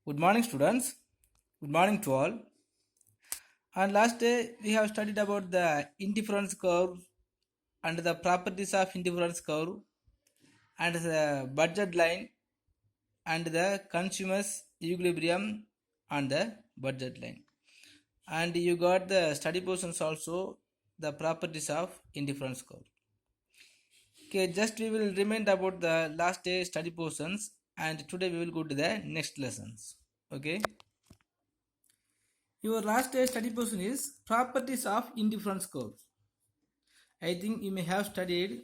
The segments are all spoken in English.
Good morning, students. Good morning to all. And last day we have studied about the indifference curve and the properties of indifference curve and the budget line and the consumer's equilibrium on the budget line. And you got the study portions also the properties of indifference curve. Okay, just we will remind about the last day study portions and today we will go to the next lessons. Okay. Your last day study portion is properties of indifference curves. I think you may have studied.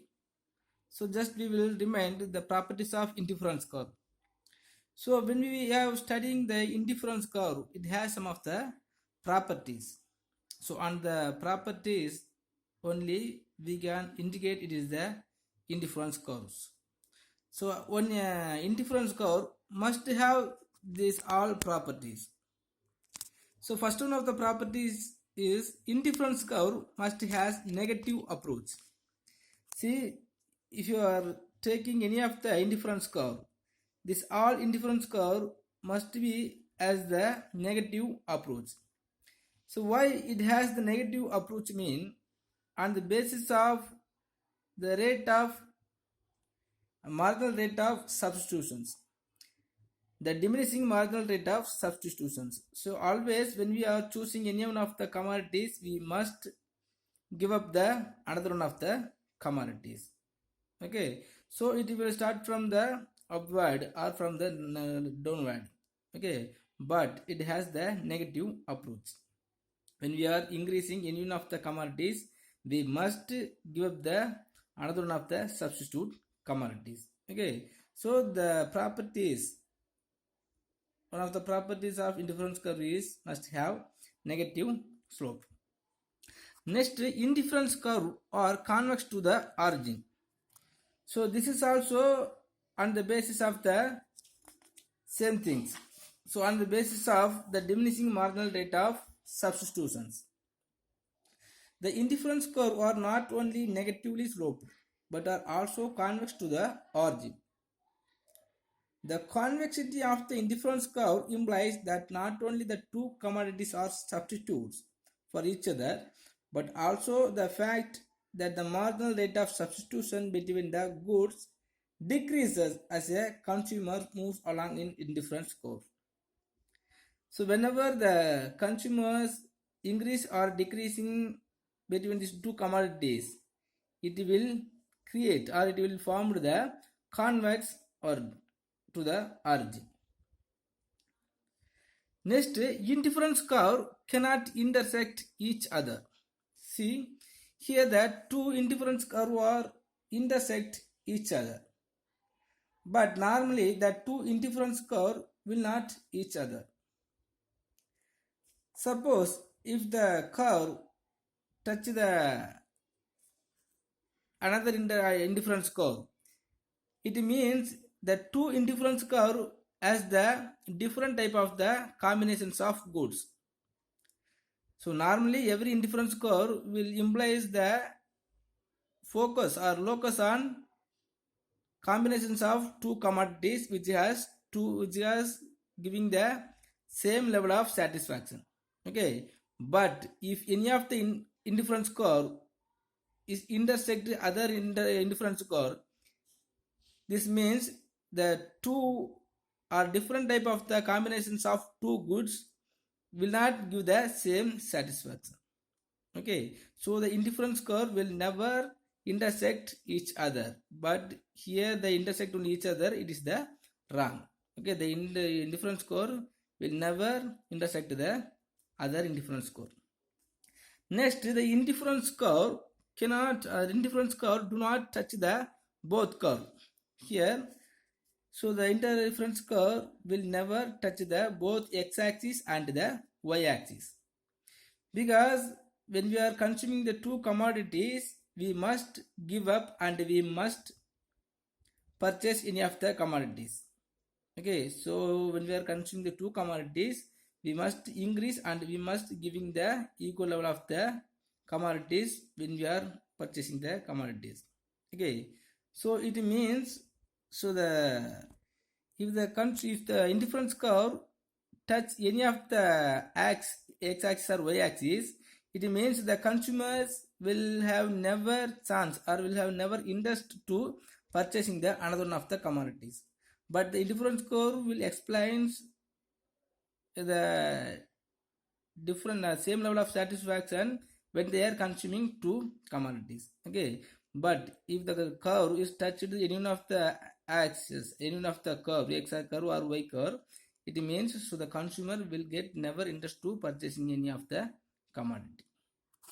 So just we will remind the properties of indifference curve. So when we have studying the indifference curve, it has some of the properties. So on the properties only we can indicate it is the indifference curves. So one indifference curve must have these all properties. So first one of the properties is indifference curve must has negative approach. See, if you are taking any of the indifference curve, this all indifference curve must be as the negative approach. So why it has the negative approach mean on the basis of the rate of marginal rate of substitutions, the diminishing marginal rate of substitutions. So always when we are choosing any one of the commodities, we must give up the another one of the commodities. Okay, so it will start from the upward or from the downward. Okay, but it has the negative approach. When we are increasing any one of the commodities, we must give up the another one of the substitute commodities. Okay, so the properties, one of the properties of indifference curve is must have negative slope. Next, indifference curve are convex to the origin. So this is also on the basis of the same things. So on the basis of the diminishing marginal rate of substitutions. The indifference curve are not only negatively sloped but are also convex to the origin. The convexity of the indifference curve implies that not only the two commodities are substitutes for each other, but also the fact that the marginal rate of substitution between the goods decreases as a consumer moves along in indifference curve. So whenever the consumers increase or decreasing between these two commodities, it will create or it will form the convex or to the origin. Next, indifference curve cannot intersect each other. See, here that two indifference curve are intersect each other. But normally the two indifference curve will not each other. Suppose if the curve touch the another indifference curve, it means the two indifference curve as the different type of the combinations of goods. So normally every indifference curve will implies the focus or locus on combinations of two commodities which has giving the same level of satisfaction. Okay, but if any of the indifference curve is intersect other indifference curve, this means the two are different type of the combinations of two goods will not give the same satisfaction. Okay, so the indifference curve will never intersect each other, but here they intersect on each other, it is the wrong. Okay, the indifference curve will never intersect the other indifference curve. Next, the indifference curve cannot indifference curve do not touch the both curve here. So the indifference curve will never touch the both x-axis and the y-axis, because when we are consuming the two commodities, we must give up and we must purchase any of the commodities. Okay, so when we are consuming the two commodities, we must increase and we must giving the equal level of the commodities when we are purchasing the commodities. Okay, so it means, so the if the indifference curve touch any of the x-axis or y-axis, it means the consumers will have never chance or will have never interest to purchasing the another one of the commodities. But the indifference curve will explain the different same level of satisfaction when they are consuming two commodities. Okay, but if the curve is touched any one of the axis, any one of the curve, x curve or y curve, it means so the consumer will get never interest to purchasing any of the commodity.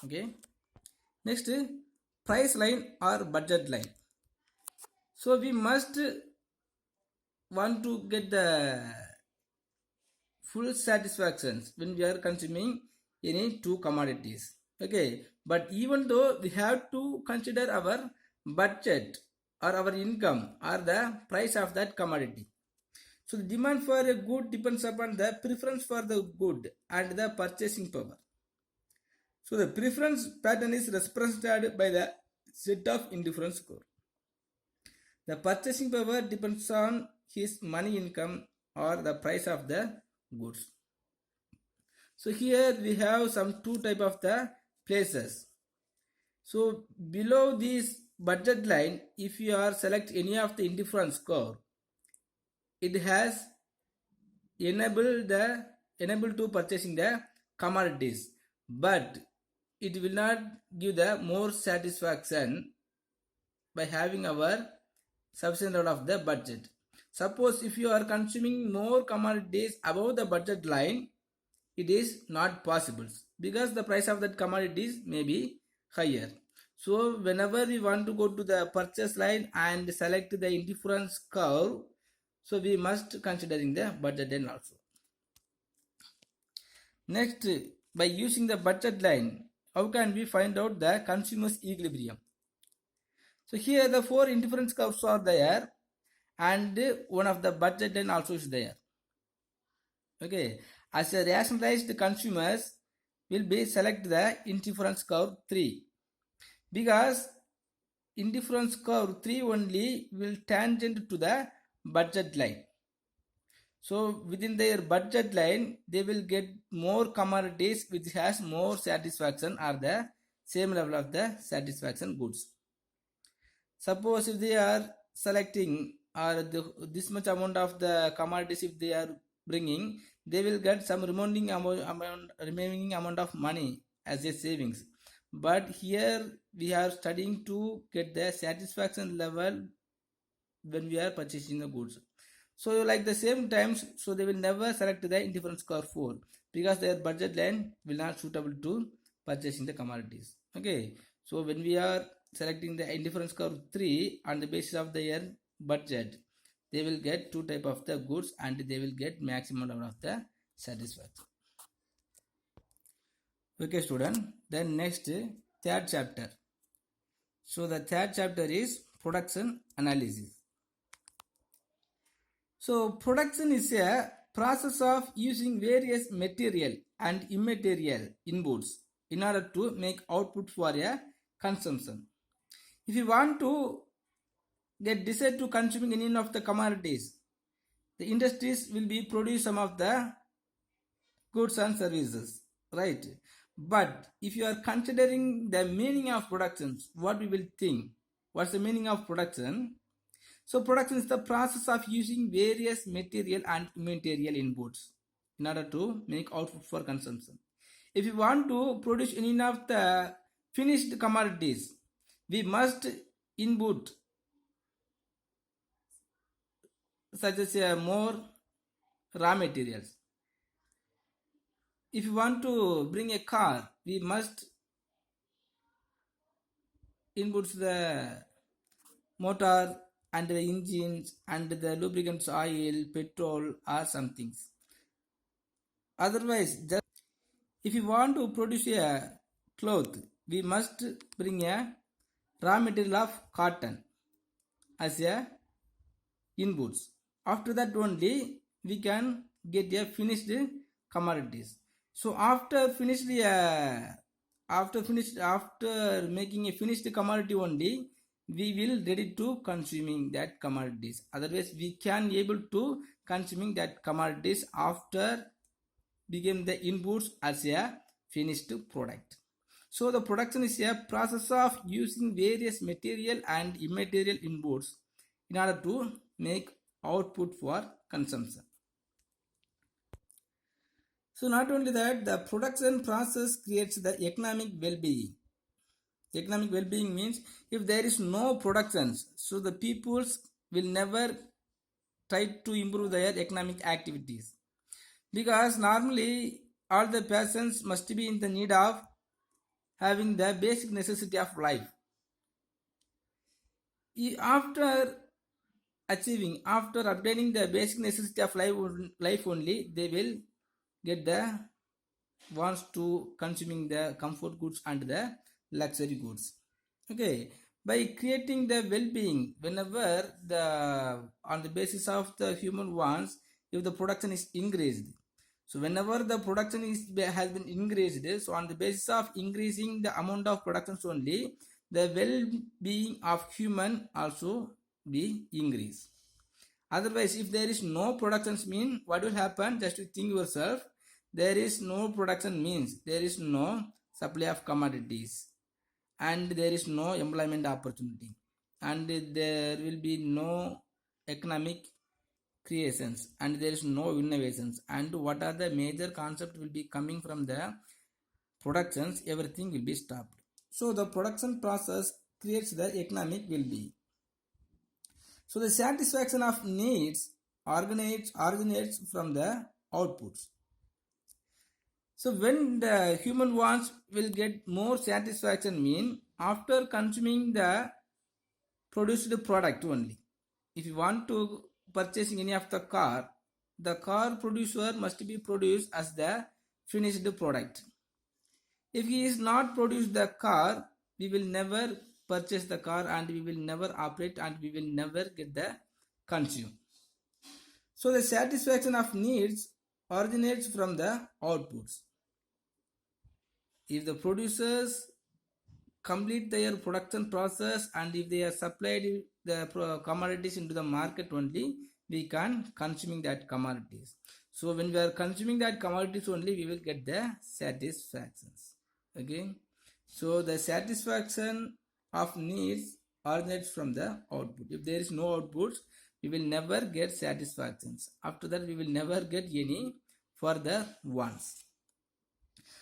Okay, next, price line or budget line. So we must want to get the full satisfactions when we are consuming any two commodities. Okay, but even though we have to consider our budget or our income or the price of that commodity. So the demand for a good depends upon the preference for the good and the purchasing power. So the preference pattern is represented by the set of indifference score. The purchasing power depends on his money income or the price of the goods. So here we have some two type of the places. So below this budget line, if you are select any of the indifference curve, it has enable to purchasing the commodities, but it will not give the more satisfaction by having our sufficient level of the budget. Suppose if you are consuming more commodities above the budget line, it is not possible because the price of that commodities may be higher. So whenever we want to go to the purchase line and select the indifference curve, so we must considering the budget line also. Next, by using the budget line, how can we find out the consumer's equilibrium? So here the four indifference curves are there and one of the budget line also is there. Okay, as a rationalized consumers will be select the indifference curve 3 because indifference curve 3 only will tangent to the budget line. So within their budget line, they will get more commodities which has more satisfaction or the same level of the satisfaction goods. Suppose if they are selecting or this much amount of the commodities if they are bringing, they will get some remaining amount of money as a savings. But here we are studying to get the satisfaction level when we are purchasing the goods. So like the same times, so they will never select the indifference curve 4 because their budget line will not suitable to purchasing the commodities. Okay, so when we are selecting the indifference curve 3 on the basis of their budget, they will get two type of the goods and they will get maximum level of the satisfaction. Okay student, then next third chapter. So the third chapter is production analysis. So production is a process of using various material and immaterial inputs in order to make output for a consumption. If you want to get decide to consuming any of the commodities, the industries will be produce some of the goods and services, right? But if you are considering the meaning of productions, what we will think? What's the meaning of production? So production is the process of using various material and immaterial inputs in order to make output for consumption. If you want to produce any of the finished commodities, we must input such as more raw materials. If you want to bring a car, we must input the motor and the engines and the lubricants, oil, petrol or some things. Otherwise, just if you want to produce a cloth, we must bring a raw material of cotton as a inputs. After that only we can get a finished commodities. So after making a finished commodity only, we will ready to consuming that commodities. Otherwise we can able to consuming that commodities after became the inputs as a finished product. So the production is a process of using various material and immaterial inputs in order to make output for consumption. So not only that, the production process creates the economic well-being. Economic well-being means if there is no productions, so the peoples will never try to improve their economic activities, because normally all the persons must be in the need of having the basic necessity of life. After after obtaining the basic necessity of life only, they will get the wants to consuming the comfort goods and the luxury goods. Okay, by creating the well-being, whenever the on the basis of the human wants, if the production is increased, so whenever the production has been increased, so on the basis of increasing the amount of productions only, the well-being of human also be increased. Otherwise, if there is no productions, mean what will happen? Just to think yourself, there is no production means there is no supply of commodities, and there is no employment opportunity, and there will be no economic creations, and there is no innovations. And what are the major concepts will be coming from the productions? Everything will be stopped. So the production process creates the economic well-being. So the satisfaction of needs originates from the outputs. So when the human wants will get more satisfaction, mean after consuming the produced product only. If you want to purchasing any of the car producer must be produced as the finished product. If he is not produced the car, we will never purchase the car, and we will never operate, and we will never get the consume. So the satisfaction of needs originates from the outputs. If the producers complete their production process, and if they are supplied the commodities into the market only, we can consuming that commodities. So when we are consuming that commodities only, we will get the satisfactions. Okay, so the satisfaction of needs originates from the output. If there is no outputs, we will never get satisfactions. After that, we will never get any further wants.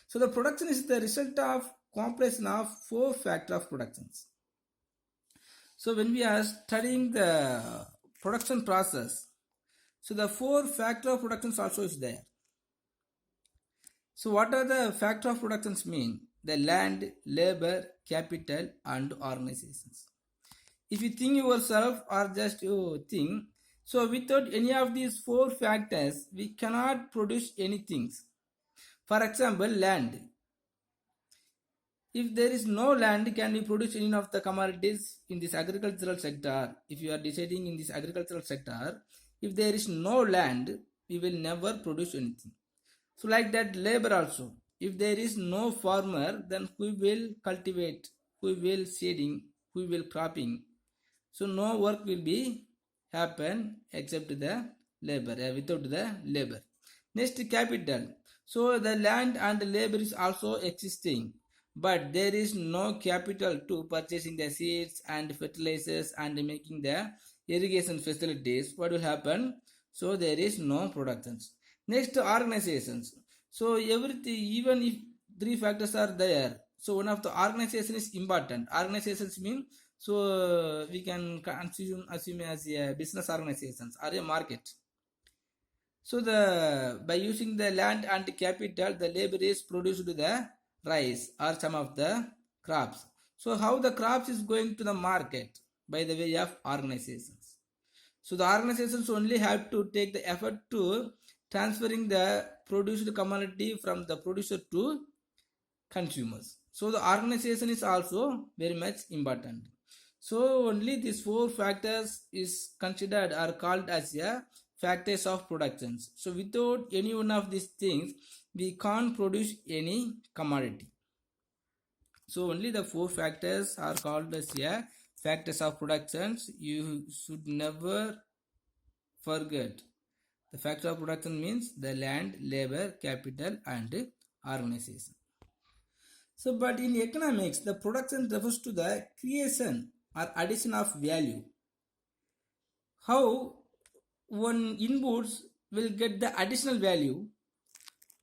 So the production is the result of completion of 4 factors of productions. So when we are studying the production process, so the 4 factors of productions also is there. So what are the factors of productions mean? The land, labor, capital, and organizations. If you think yourself or just you think, so without any of these 4 factors, we cannot produce anything. For example, land. If there is no land, can we produce any of the commodities in this agricultural sector? If you are deciding in this agricultural sector, if there is no land, we will never produce anything. So like that, labor also. If there is no farmer, then who will cultivate, who will seeding, who will cropping? So no work will be happen except the labor, without the labor. Next, capital. So the land and labor is also existing, but there is no capital to purchasing the seeds and fertilizers and making the irrigation facilities. What will happen? So there is no productions. Next, organizations. So everything, even if 3 factors are there, so one of the organization is important. Organizations mean, so we can assume as a business organizations or a market. So the by using the land and capital, the labor is produced the rice or some of the crops. So how the crops is going to the market? By the way of organizations. So the organizations only have to take the effort to transferring the produced commodity from the producer to consumers. So the organization is also very much important. So only these 4 factors is considered or called as a factors of productions. So without any one of these things, we can't produce any commodity. So only the 4 factors are called as a factors of productions. You should never forget The factor of production means the land, labor, capital and organization. So, but in economics, the production refers to the creation or addition of value. How one inputs will get the additional value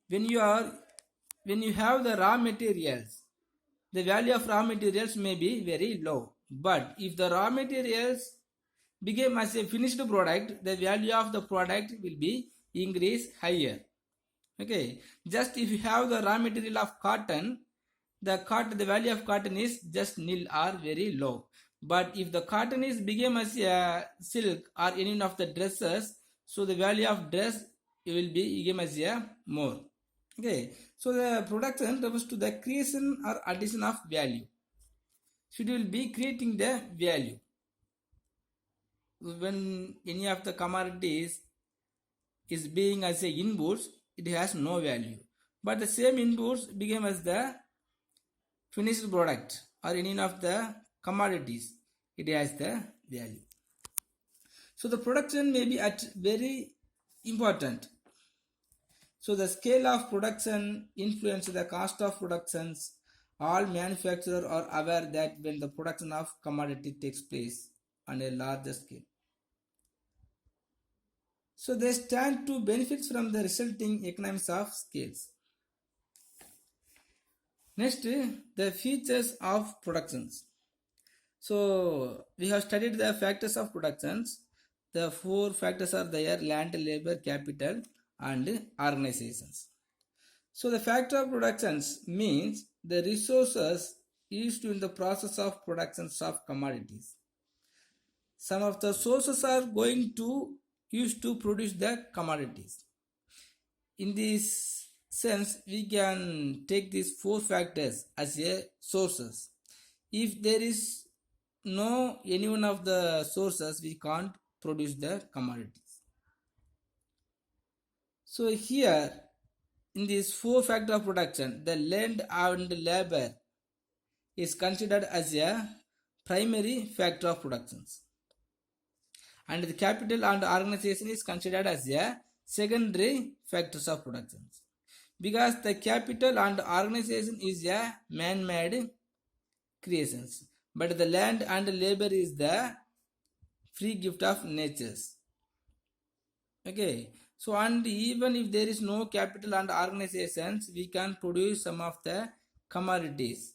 when you have the raw materials. The value of raw materials may be very low, but if the raw materials became as a finished product, the value of the product will be increased higher. Okay, just if you have the raw material of cotton, the value of cotton is just nil or very low. But if the cotton is became as a silk or any of the dresses, so the value of dress will be became as a more. Okay, so the production refers to the creation or addition of value. So it will be creating the value. When any of the commodities is being as a inputs, it has no value. But the same inputs became as the finished product or any of the commodities, it has the value. So the production may be at very important. So the scale of production influences the cost of productions. All manufacturers are aware that when the production of commodity takes place on a larger scale, so they stand to benefit from the resulting economies of scales. Next, the features of productions. So we have studied the factors of productions. The four factors are there: land, labor, capital and organizations. So the factor of productions means the resources used in the process of productions of commodities. Some of the sources are going to use to produce the commodities. In this sense, we can take these four factors as a sources. If there is no any one of the sources, we can't produce the commodities. So here in this four factor of production, the land and labor is considered as a primary factor of productions, and the capital and organization is considered as a secondary factors of productions, because the capital and organization is a man-made creations, but the land and labor is the free gift of natures. Okay, so and even if there is no capital and organizations, we can produce some of the commodities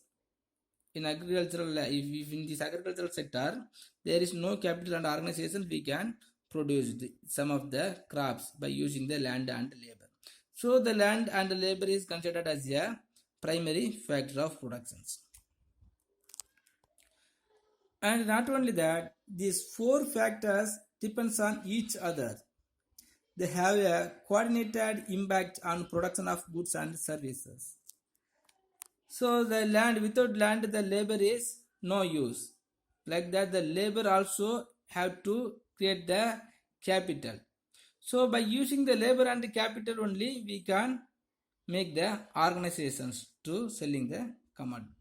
in agricultural. If in this agricultural sector there is no capital and organization, we can produce some of the crops by using the land and labor. So the land and labor is considered as a primary factor of productions. And not only that, these four factors depends on each other. They have a coordinated impact on production of goods and services. So the land, without land, the labor is no use. Like that, the labor also have to create the capital. So by using the labor and the capital only, we can make the organizations to selling the commodities.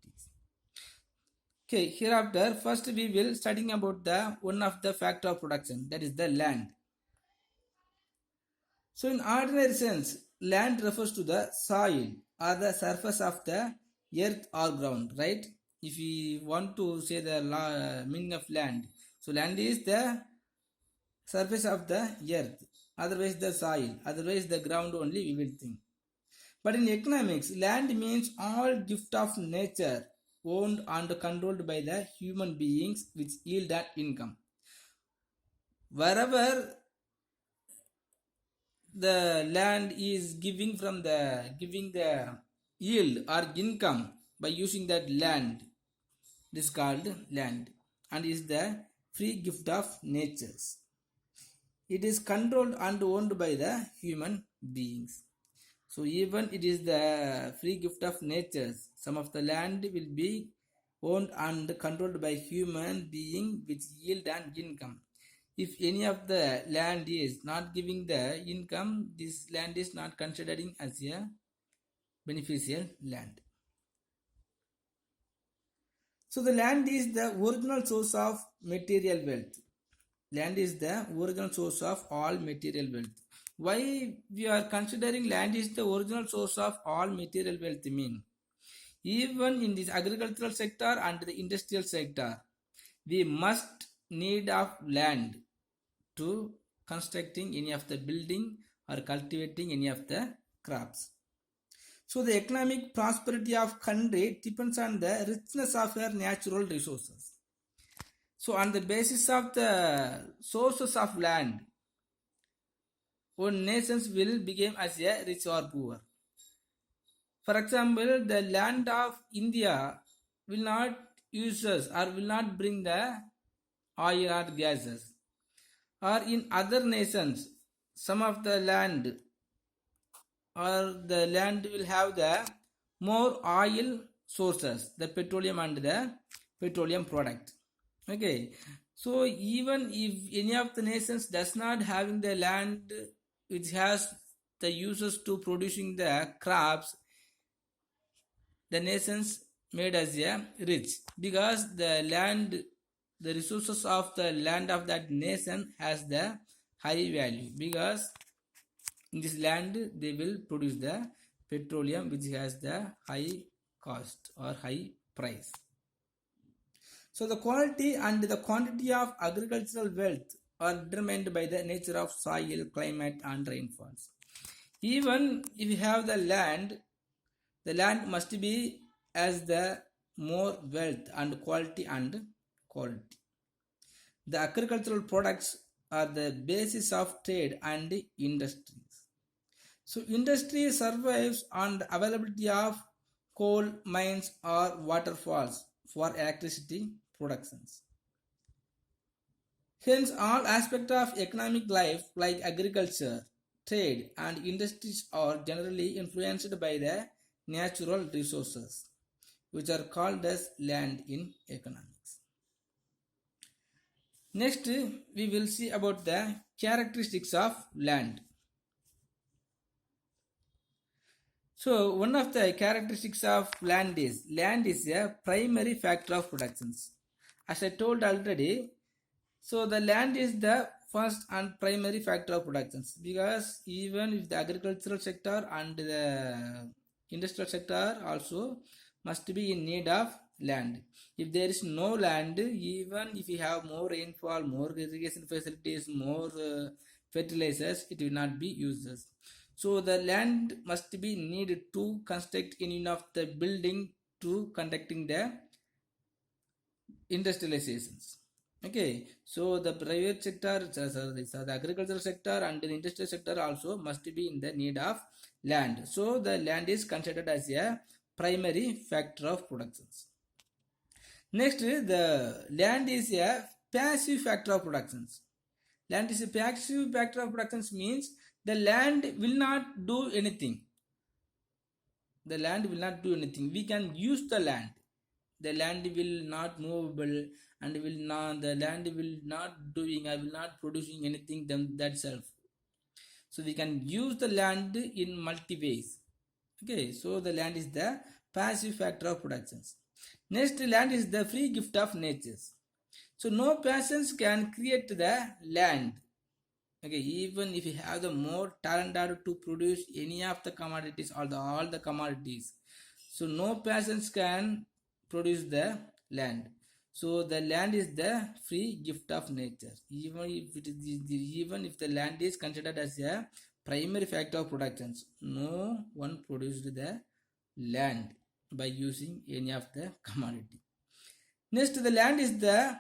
Okay, hereafter, first we will studying about the one of the factor of production, that is the land. So in ordinary sense, land refers to the soil or the surface of the earth or ground, right? If we want to say the meaning of land, so land is the surface of the earth, otherwise the soil, otherwise the ground only we will think. But in economics, land means all gift of nature owned and controlled by the human beings which yield an income. Wherever the land is giving the yield or income by using that land, this is called land and is the free gift of natures. It is controlled and owned by the human beings. So even it is the free gift of natures, some of the land will be owned and controlled by human being which yield an income. If any of the land is not giving the income, this land is not considering as a beneficial land. So the land is the original source of material wealth. Land is the original source of all material wealth. why we are considering land is the original source of all material wealth mean. Even in this agricultural sector and the industrial sector, we must need of land to constructing any of the building or cultivating any of the crops. So the economic prosperity of country depends on the richness of her natural resources. So on the basis of the sources of land, one nations will become as a rich or poor. For example, the land of India will not use us or will not bring the oil or gases. Or in other nations, some of the land or the land will have the more oil sources, the petroleum and the petroleum product. Okay, so even if any of the nations does not having the land which has the uses to producing the crops, the nations made as a rich because the land, the resources of the land of that nation has the high value, because in this land they will produce the petroleum which has the high cost or high price. So the quality and the quantity of agricultural wealth are determined by the nature of soil, climate and rainfalls. Even if you have the land must be as the more wealth and quality and quality. The agricultural products are the basis of trade and industries. So industry survives on the availability of coal mines or waterfalls for electricity productions. Hence, all aspects of economic life like agriculture, trade and industries are generally influenced by the natural resources, which are called as land in economics. Next, we will see about the characteristics of land. So, one of the characteristics of land is a primary factor of productions. As I told already, so the land is the first and primary factor of productions, because even if the agricultural sector and the industrial sector also must be in need of land. If there is no land, even if you have more rainfall, more irrigation facilities, more fertilizers, it will not be useless. So the land must be needed to construct any of the building to conducting the industrializations. Okay, so the private sector, the agricultural sector and the industrial sector also must be in the need of land. So the land is considered as a primary factor of productions. Next, the land is a passive factor of productions. Land is a passive factor of productions means the land will not do anything. The land will not do anything. We can use the land. The land will not movable and the land will not doing or will not producing anything that self. So we can use the land in multi ways. Okay, so the land is the passive factor of productions. Next, land is the free gift of nature. So no persons can create the land. Okay, even if you have the more talent to produce any of the commodities or all the commodities, so no persons can produce the land. So the land is the free gift of nature. Even if the land is considered as a primary factor of productions, no one produced the land by using any of the commodity. Next, the land is the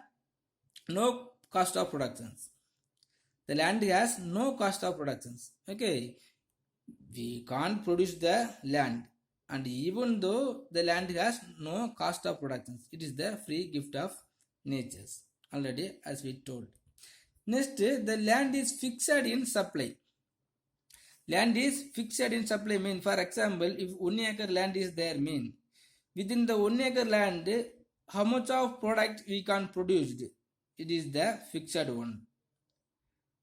no cost of productions. The land has no cost of productions. Okay, we can't produce the land, and even though the land has no cost of productions, it is the free gift of nature already, as we told. Next, the land is fixed in supply. Land is fixed in supply mean, for example, if 1 acre land is there mean, within the 1 acre land, how much of product we can produce, it is the fixed one.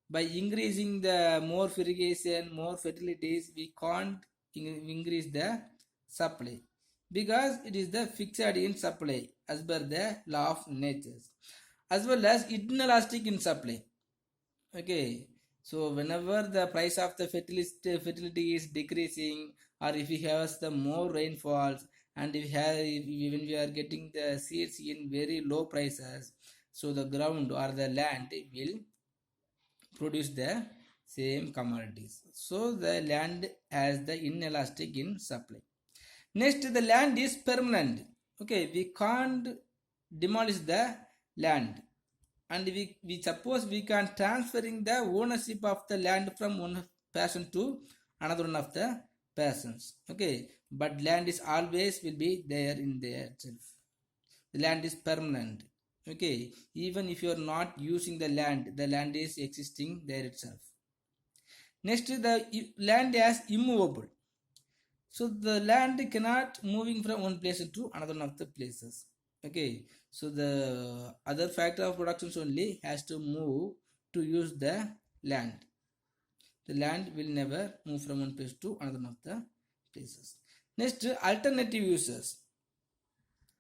By increasing the more irrigation, more fertilities, we can't increase the supply, because it is the fixed in supply as per the law of nature, as well as inelastic in supply. Okay, So whenever the price of the fertility is decreasing, or if we have the more rainfalls, and when we are getting the seeds in very low prices, so the ground or the land will produce the same commodities. So the land has the inelastic in supply. Next, the land is permanent. Okay, we can't demolish the land, and we suppose we can transferring the ownership of the land from one person to another one of the persons. Okay, but land is always will be there in there itself. The land is permanent. Okay, even if you are not using the land is existing there itself. Next, the land is immovable. So the land cannot moving from one place to another one of the places. Okay, so the other factor of productions only has to move to use the land. The land will never move from one place to another one of the places. Next, alternative uses.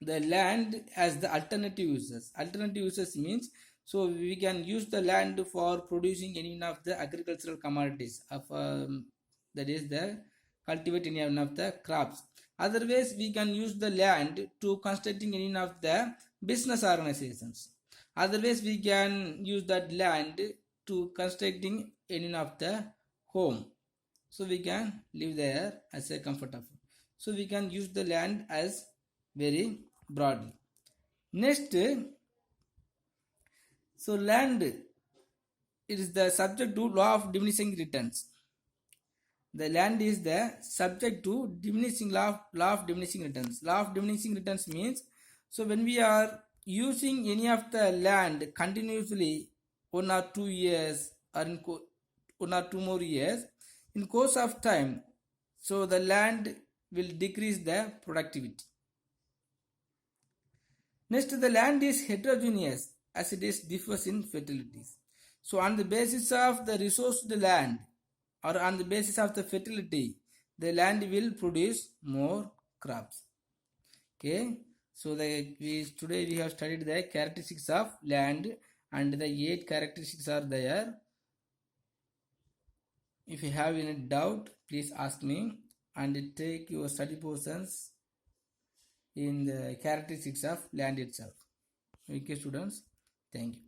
The land has the alternative uses. Alternative uses means, so we can use the land for producing any one of the agricultural commodities of that is the cultivate any one of the crops. Otherwise, we can use the land to constructing any one of the business organizations. Otherwise, we can use that land to constructing any one of the home. So we can live there as a comfortable. So we can use the land as very broadly. Next, so land, it is the subject to law of diminishing returns. The land is the subject to diminishing law of diminishing returns. Law of diminishing returns means, so when we are using any of the land continuously 1 or 2 years, or in 1 or 2 more years, in course of time, so the land will decrease the productivity. Next, the land is heterogeneous as it is differs in fertilities. So on the basis of the resource of the land, or on the basis of the fertility, the land will produce more crops. Okay, so today we have studied the characteristics of land, and the 8 characteristics are there. If you have any doubt, please ask me, and take your study portions in the characteristics of land itself. Okay, students, thank you.